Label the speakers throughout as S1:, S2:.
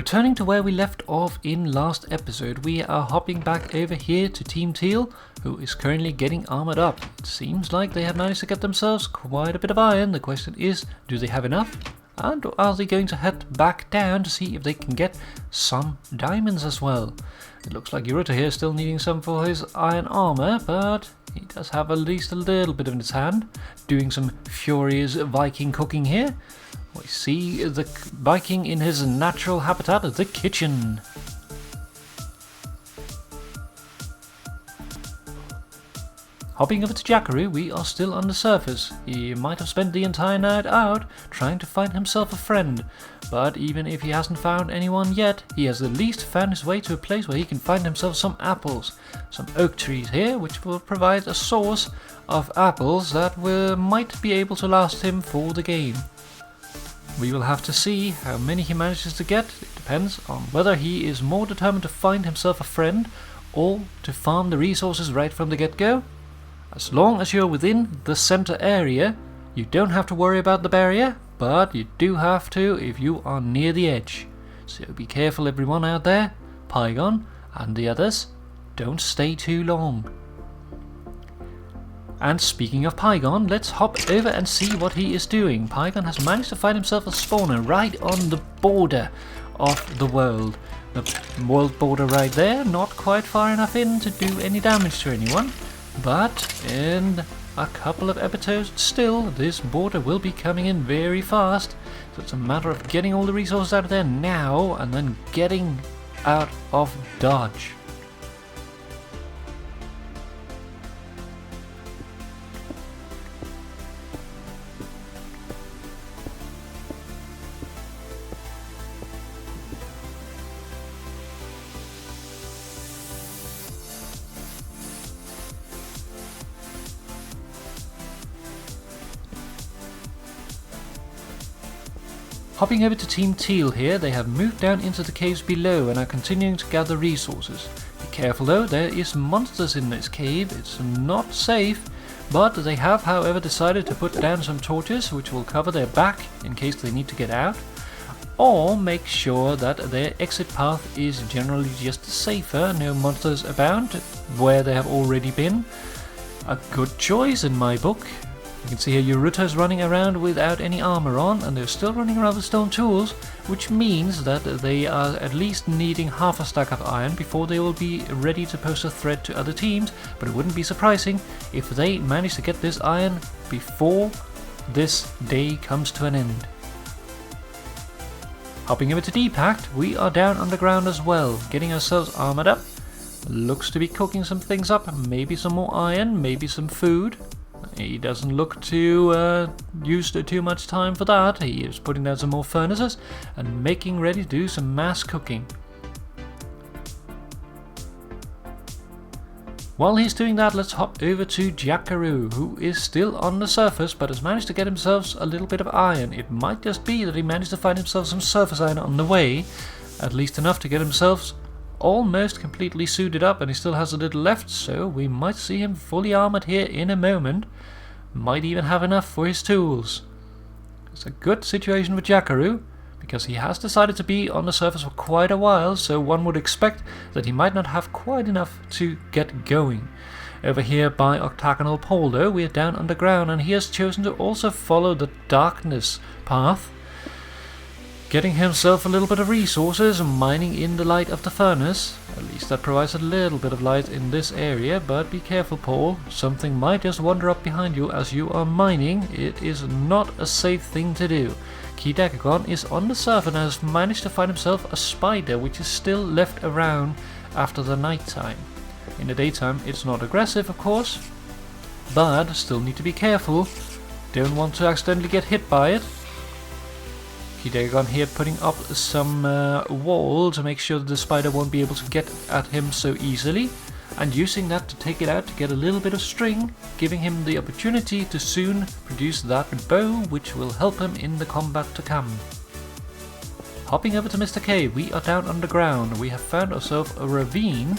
S1: Returning to where we left off in last episode, we are hopping back over here to Team Teal, who is currently getting armored up. It seems like they have managed to get themselves quite a bit of iron. The question is, do they have enough? And are they going to head back down to see if they can get some diamonds as well? It looks like Jackarou here is still needing some for his iron armor, but he does have at least a little bit in his hand, doing some furious Viking cooking here. We see the Viking in his natural habitat, the kitchen. Hopping over to Jackarou, we are still on the surface. He might have spent the entire night out trying to find himself a friend, but even if he hasn't found anyone yet, he has at least found his way to a place where he can find himself some apples. Some oak trees here, which will provide a source of apples that might be able to last him for the game. We will have to see how many he manages to get. It depends on whether he is more determined to find himself a friend or to farm the resources right from the get-go. As long as you're within the center area, you don't have to worry about the barrier, but you do have to if you are near the edge. So be careful everyone out there. Piegon and the others, don't stay too long. And speaking of Piegon, let's hop over and see what he is doing. Piegon has managed to find himself a spawner right on the border of the world. The world border right there, not quite far enough in to do any damage to anyone. But in a couple of episodes still, this border will be coming in very fast. So it's a matter of getting all the resources out of there now and then getting out of dodge. Hopping over to Team Teal here, they have moved down into the caves below and are continuing to gather resources. Be careful though, there is monsters in this cave, it's not safe, but they have however decided to put down some torches which will cover their back in case they need to get out, or make sure that their exit path is generally just safer, no monsters abound where they have already been. A good choice in my book. You can see here Jackarou's running around without any armor on, and they're still running around with stone tools, which means that they are at least needing half a stack of iron before they will be ready to pose a threat to other teams, but it wouldn't be surprising if they manage to get this iron before this day comes to an end. Hopping over to Deepact, we are down underground as well, getting ourselves armored up. Looks to be cooking some things up, maybe some more iron, maybe some food. He doesn't look to use too much time for that. He is putting down some more furnaces and making ready to do some mass cooking. While he's doing that, let's hop over to Jackarou, who is still on the surface but has managed to get himself a little bit of iron. It might just be that he managed to find himself some surface iron on the way, at least enough to get himself almost completely suited up, and he still has a little left, so we might see him fully armored here in a moment. Might even have enough for his tools. It's a good situation with Jackarou, because he has decided to be on the surface for quite a while, so one would expect that he might not have quite enough to get going. Over here by Octagonal Pole though, we are down underground, and he has chosen to also follow the darkness path, getting himself a little bit of resources, mining in the light of the furnace. At least that provides a little bit of light in this area, but be careful Paul, something might just wander up behind you as you are mining. It is not a safe thing to do. Jackarou is on the surface and has managed to find himself a spider which is still left around after the night time. In the daytime it's not aggressive of course, but still need to be careful. Don't want to accidentally get hit by it. Jackarou here putting up some wall to make sure that the spider won't be able to get at him so easily, and using that to take it out to get a little bit of string, giving him the opportunity to soon produce that bow which will help him in the combat to come. Hopping over to Mr. K, we are down underground. We have found ourselves a ravine.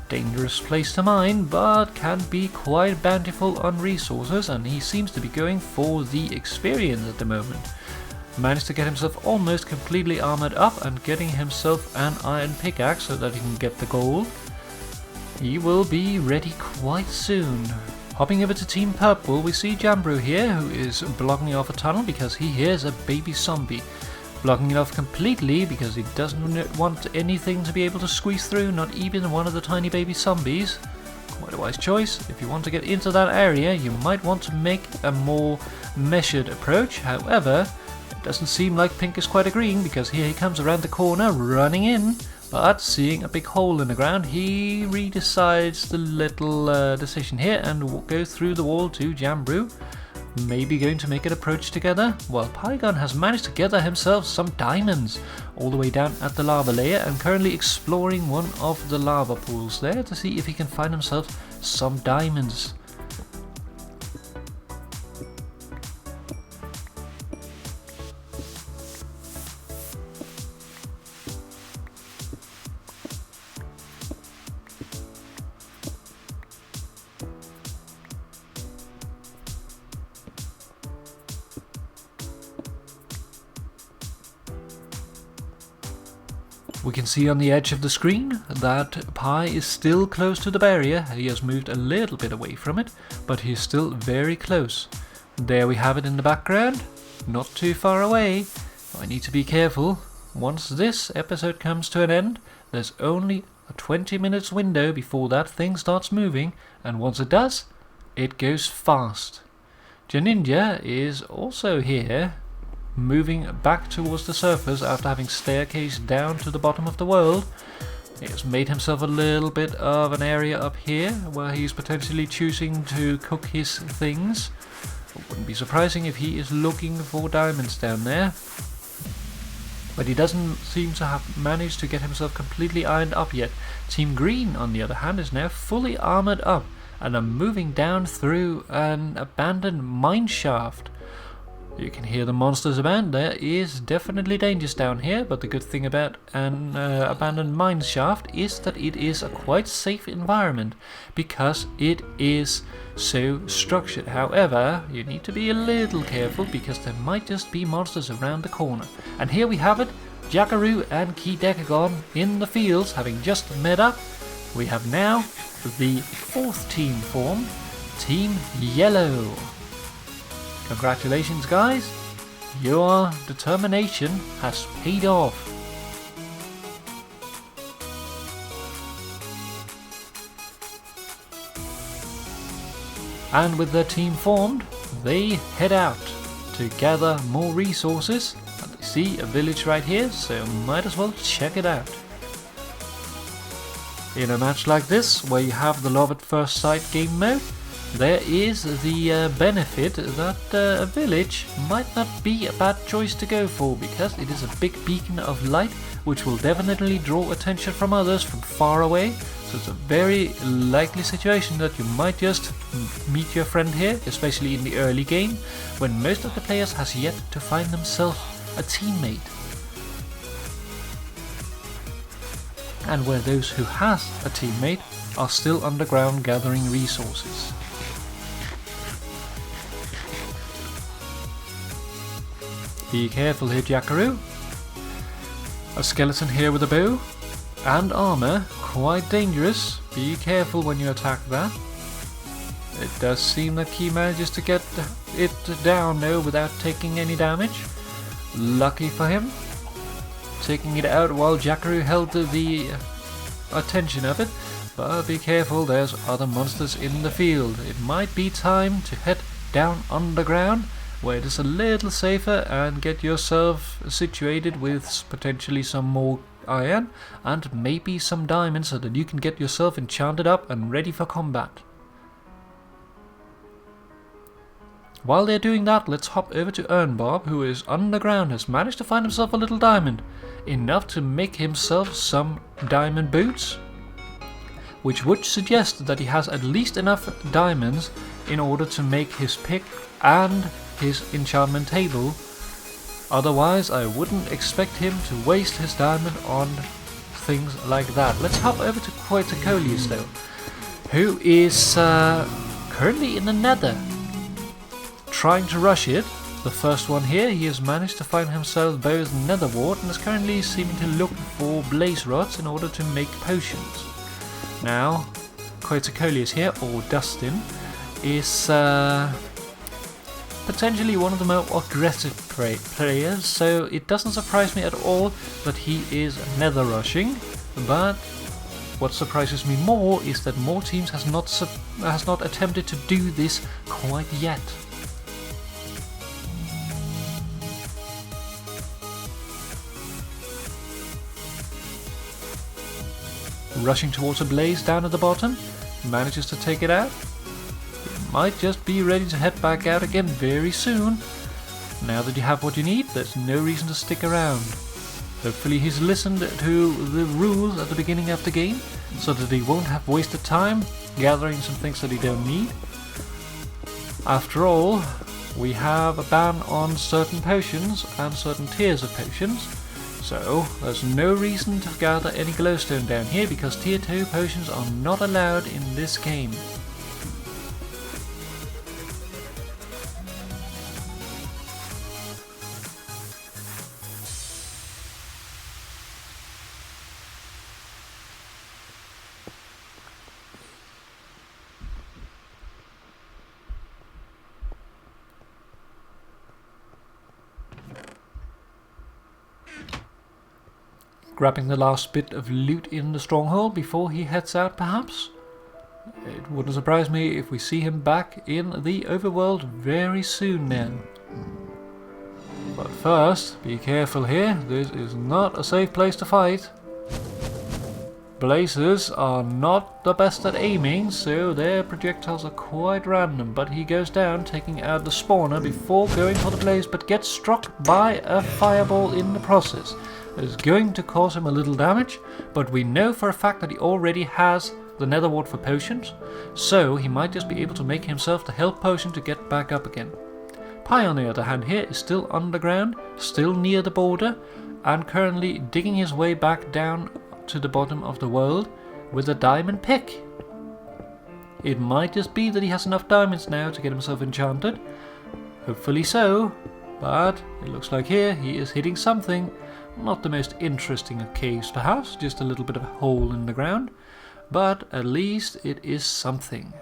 S1: Dangerous place to mine, but can be quite bountiful on resources, and he seems to be going for the experience at the moment. managed to get himself almost completely armored up and getting himself an iron pickaxe so that he can get the gold. He will be ready quite soon. Hopping over to Team Purple, we see Jackarou here, who is blocking off a tunnel because he hears a baby zombie. Blocking it off completely because he doesn't want anything to be able to squeeze through, not even one of the tiny baby zombies. Quite a wise choice. If you want to get into that area, you might want to make a more measured approach. However, it doesn't seem like Pink is quite agreeing because here he comes around the corner running in. But seeing a big hole in the ground, he redecides the little decision here and go through the wall to Jackarou. Maybe going to make an approach together. Well, Piegon has managed to gather himself some diamonds all the way down at the lava layer and currently exploring one of the lava pools there to see if he can find himself some diamonds. We can see on the edge of the screen that Pie is still close to the barrier. He has moved a little bit away from it, but he is still very close. There we have it in the background, not too far away. I need to be careful. Once this episode comes to an end, there's only a 20 minutes window before that thing starts moving, and once it does, it goes fast. Janinja is also here, moving back towards the surface after having staircased down to the bottom of the world. He has made himself a little bit of an area up here where he's potentially choosing to cook his things. It wouldn't be surprising if he is looking for diamonds down there. But he doesn't seem to have managed to get himself completely ironed up yet. Team Green, on the other hand, is now fully armored up and are moving down through an abandoned mine shaft. You can hear the monsters about. There is definitely dangers down here, but the good thing about an abandoned mine shaft is that it is a quite safe environment because it is so structured. However, you need to be a little careful because there might just be monsters around the corner. And here we have it, Jackarou and PiegonMC in the fields having just met up. We have now the fourth team formed, Team Yellow. Congratulations guys, your determination has paid off. And with their team formed, they head out to gather more resources. And they see a village right here, so might as well check it out. In a match like this, where you have the love at first sight game mode, there is the benefit that a village might not be a bad choice to go for because it is a big beacon of light which will definitely draw attention from others from far away. So it's a very likely situation that you might just meet your friend here, especially in the early game when most of the players has yet to find themselves a teammate. And where those who has a teammate are still underground gathering resources. Be careful here, Jackarou. A skeleton here with a bow and armor, quite dangerous. Be careful when you attack that. It does seem that he manages to get it down though without taking any damage. Lucky for him. Taking it out while Jackarou held the attention of it. But be careful, there's other monsters in the field. It might be time to head down underground, where it is a little safer, and get yourself situated with potentially some more iron and maybe some diamonds so that you can get yourself enchanted up and ready for combat. While they're doing that, let's hop over to Bob, who is underground, has managed to find himself a little diamond, enough to make himself some diamond boots, which would suggest that he has at least enough diamonds in order to make his pick and his enchantment table. Otherwise, I wouldn't expect him to waste his diamond on things like that. Let's hop over to Quetzalcoatlus though, who is currently in the nether, trying to rush it. The first one here, he has managed to find himself both nether wart and is currently seeming to look for blaze rods in order to make potions. Now, Quetzalcoatlus here, or Dustin, is potentially one of the more aggressive players, so it doesn't surprise me at all that he is nether rushing, but what surprises me more is that more teams has not attempted to do this quite yet. Rushing towards a blaze down at the bottom, manages to take it out. Might just be ready to head back out again very soon. Now that you have what you need, there's no reason to stick around. Hopefully he's listened to the rules at the beginning of the game, so that he won't have wasted time gathering some things that he don't need. After all, we have a ban on certain potions and certain tiers of potions, so there's no reason to gather any glowstone down here because tier 2 potions are not allowed in this game. Grabbing the last bit of loot in the stronghold before he heads out, perhaps? It wouldn't surprise me if we see him back in the overworld very soon now. But first, be careful here, this is not a safe place to fight. Blazes are not the best at aiming, so their projectiles are quite random, but he goes down taking out the spawner before going for the blaze, but gets struck by a fireball in the process. It is going to cause him a little damage, but we know for a fact that he already has the nether wart for potions, so he might just be able to make himself the health potion to get back up again. Pie, on the other hand, here is still underground, still near the border, and currently digging his way back down to the bottom of the world with a diamond pick. It might just be that he has enough diamonds now to get himself enchanted. Hopefully so, but it looks like here he is hitting something. Not the most interesting of caves perhaps, just a little bit of a hole in the ground, but at least it is something.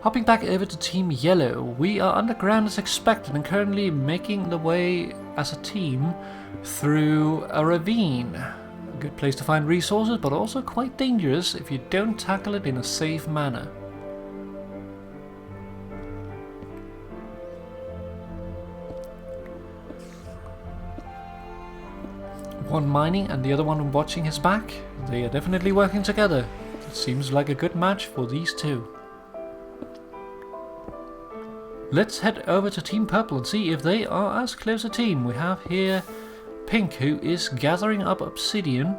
S1: Hopping back over to Team Yellow, we are underground as expected and currently making the way as a team through a ravine. A good place to find resources, but also quite dangerous if you don't tackle it in a safe manner. One mining and the other one watching his back. They are definitely working together. It seems like a good match for these two. Let's head over to Team Purple and see if they are as close a team. We have here Pink, who is gathering up obsidian.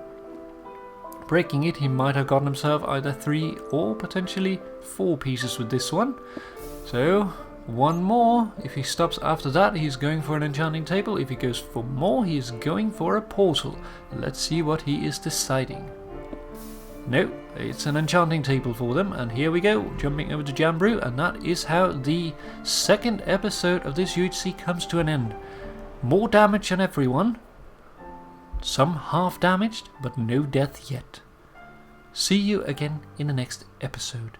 S1: Breaking it, he might have gotten himself either 3 or potentially 4 pieces with this one. So, one more. If he stops after that, he's going for an enchanting table. If he goes for more, he is going for a portal. Let's see what he is deciding. No, it's an enchanting table for them, and here we go, jumping over to Jackarou, and that is how the second episode of this UHC comes to an end. More damage on everyone, some half damaged, but no death yet. See you again in the next episode.